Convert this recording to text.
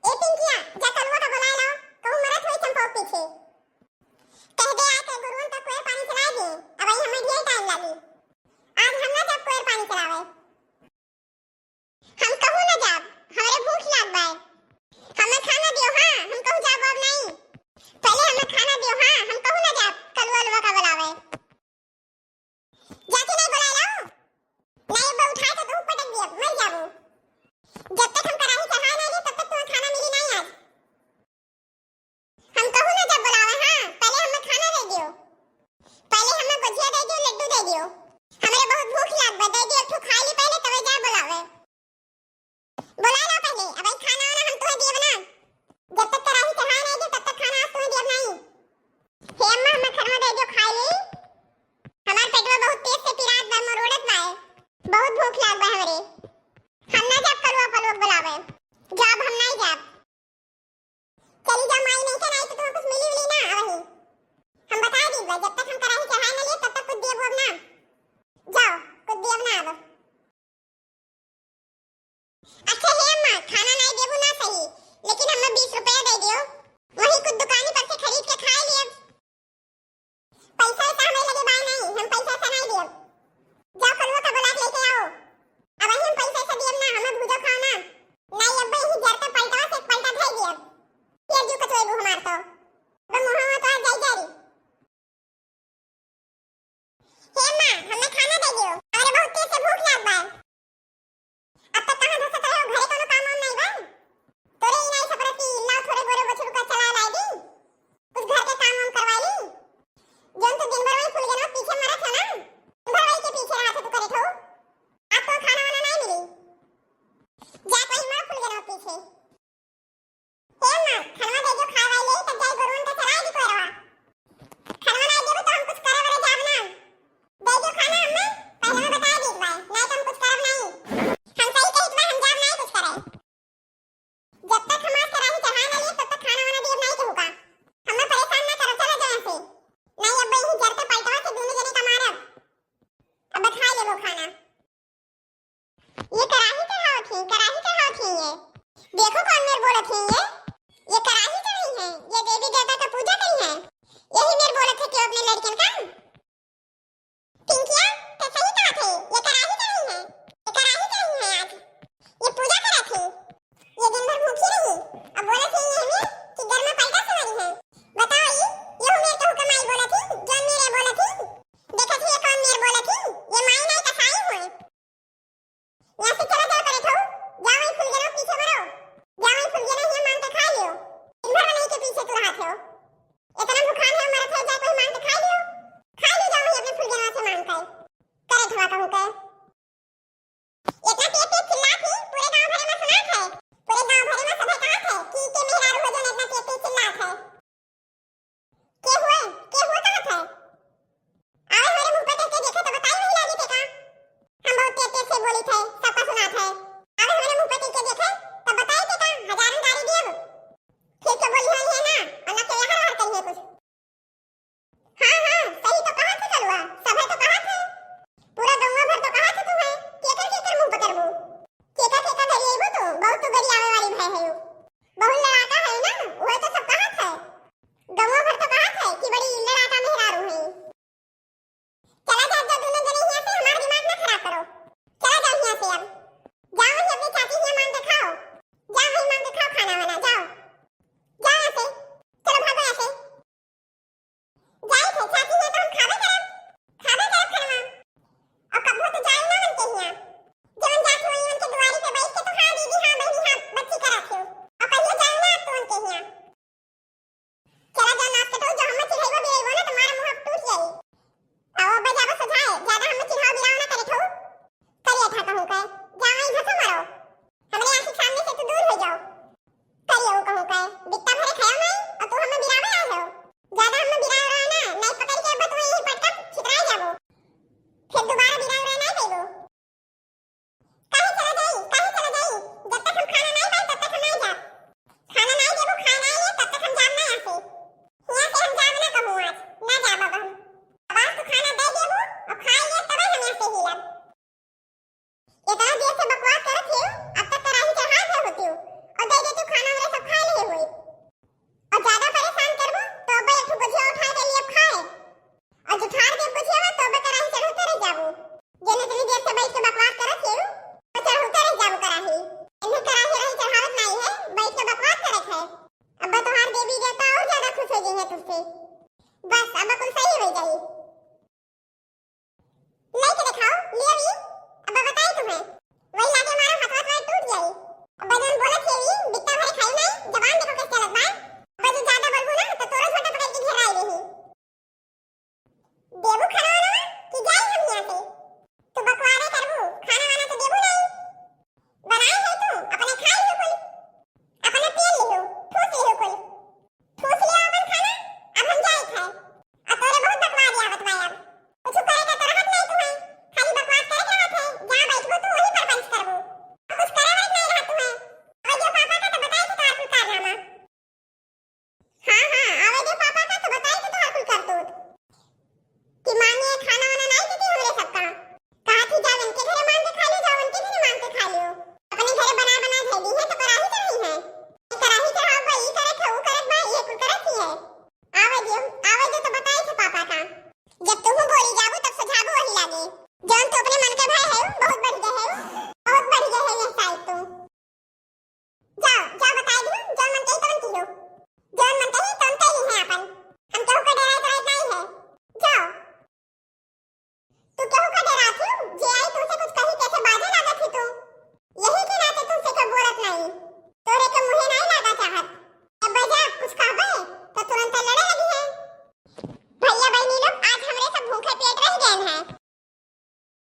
ए पिंकिया जा कलवा का बुला लाओ कहूं मरत होई चंपा पीछे कह दे आ के गुरुवन का कोई पानी चला दे अब आई हमें ढेर टाइम लगी आज हम ना जब कोई पानी चलावे हम कहूं ना जब हमरे भूख लाग बाय हमें खाना दियो हां हम कहूं जब अब नहीं पहले हमें खाना दियो हां हम कहूं ना जब कलवा का बुलावे जाके नहीं बुला लाओ नहीं अब उठा के कहूं पटक दिया मर जाऊं जब तक हम कराही चढ़ा नहीं ले तब तक तुम्हें खाना मिली नहीं आज हम कहूं ना जब बुलावे हां पहले हमें खाना दे दियो पहले हमें गुजिया दे दियो लड्डू दे दियो हमरे बहुत भूख लाग बा दे दियो ठो खा ली पहले तब जा बुलावे बुला लो पहले अब आई खाना वाला हम तुम्हें दिए बना जब तक कराही चढ़ा नहीं दे तब तक खाना आज तुम्हें दिया नहीं हे अम्मा हमें खाना दे दियो खा ली हमार पेटवा बहुत तेज से पिरात बा मरोड़त बा बहुत भूख लाग बा हमरे हम ना जब कलवा पलवक बुलावे जब हम नहीं जब चली जा माई नहीं के नहीं तो तुम्हें कुछ मिली मिली ना वही हम बता दी जब तक हम कराही चढ़ा नहीं ले तब तक कुछ दिए अब ना जाओ कुछ दिए ना अब अच्छा हे अम्मा खाना नहीं देबू ना सही लेकिन हमें 20 रुपया दे दियो वही कुछ दुकानी पर से खरीद के खा लिए पैसा से हमें लगे बाय नहीं हम पैसा से नहीं दिए जाओ कलवा का बुला के लेके आओ अब हम पैसे से दिए ना हमें भूजा खाओ ना नहीं अब ही जर पे पलटा से पलटा धई दिए ये जो कतोय बु हमार तो अब मुहावा तो जाई जारी हे मां हमें खाना दे दियो अरे बहुत तेज से भूख लाग बा अब तक कहां धसत रहो घरे कोनो काम वाम नहीं बा तोरे ही नहीं सपरती लाओ थोड़े गोरे बछड़ू का चला लाई दी उस घर के काम वाम करवा ली जौन तो दिन भर वही फूल गना पीछे मरत है ना दिन भर वही के पीछे रहा था तू करे ठो अब तो खाना वाना नहीं मिली जा कोई मर फूल गना पीछे हे मां खाना दे जो खावा ले तब जाई गुरुवन का चला दी कोरवा खाना नहीं देबो तो हम कुछ करे वरे जाब ना दे जो खाना हमें पहले में बता दी भाई नहीं तो हम कुछ करब नहीं हम सही कहित बा हम जाब नहीं कुछ करे जब तक हमार कराही चढ़ा ना लिए तब तक खाना वाना देब नहीं कहूगा हमें परेशान ना करो चलो जहां से नहीं अब ही जर पे पलटवा से दोनों जने का मारब अब खा ले वो खाना ये कराही चढ़ाओ थी ये देखो कौन मेरे बोलत है ये कराही चढ़ाई है ये देवी देवता का पूजा करी है यही मेरे बोलत है कि अपने लड़कन का पिंकिया तो सही कहा थे ये कराही चढ़ाई है आज ये पूजा करा थी ये दिन भर भूखी रही अब बोलत है ये हमें कि घर में पलटा से मरी है बताओ ये मेरे के हुक्म आई बोलत थी जौन मेरे बोलत थी देखत ही ये कौन मेरे बोलत थी ये माई नहीं कसाई हुए यहाँ से चला जाओ करे ठो जाओ वही फूल गना पीछे मरो जाओ वही फूल गना ये मांग के खा लियो दिन भर नहीं के पीछे तू रहा थे इतना भूखान है मरत है जा कोई मांग के खा लियो जाओ वही अपने फूल गना से मांग के करे ठवा कहूं के इतना तेज तेज चिल्ला थी पूरे गांव भरे में सुना है पूरे गांव भरे में सभे कहा थे कि के मेहरारू हो जन इतना तेज तेज चिल्ला है के हुआ कहां थे आए मेरे मुंह पे देख के देखे तो बताई नहीं लगी थे का हम बहुत तेज तेज से बोली थे सबका सुना थे अब मेरे मुंह पे देख के देखे तब बताई थे का हजारों गाड़ी दिए ठीक तो बोली है ना और ना के यहाँ रहा करिए कुछ हां सही तो कहा थे कलवा सभे तो कहा थे पूरा गंगा भर तो कहा थे तुम्हें केकर मुंह पकड़बू केकर धरिएबू तो बहुत तो गरी आवे वाली भाई है बहुत लड़ाका है ना वो तो सब कहा थे गंगा भर तो कहा थे कि बड़ी लड़ाका मेहरारू है चला जा दोनों जने यहाँ से हमारा दिमाग ना खराब करो चला जाओ यहाँ से अब जाओ ही अपनी चाची यहाँ मांग के खाओ जाओ ही मांग के खाओ खाना वाना जाओ यहाँ से चलो भागो यहाँ से जाई थे चाची ने तो हम खावे करब खाना और कबो तो जाई ना मन के यहाँ जवन जात होई उनके दुआरी पे बैठ के तो हाँ दीदी हाँ बहनी हाँ बच्ची करा थे कराही रही चढ़ावत नहीं है, बैठ के बकवास करत है। अब तोहार देवी देवता और ज्यादा खुश हो गई है तुझसे। बस अब कुल सही हो जाई। लेके दिखाओ, ले अभी। अब बताई तुम्हें। वही लागे मारो हाथ हाथ टूट जाई। अब जन बोला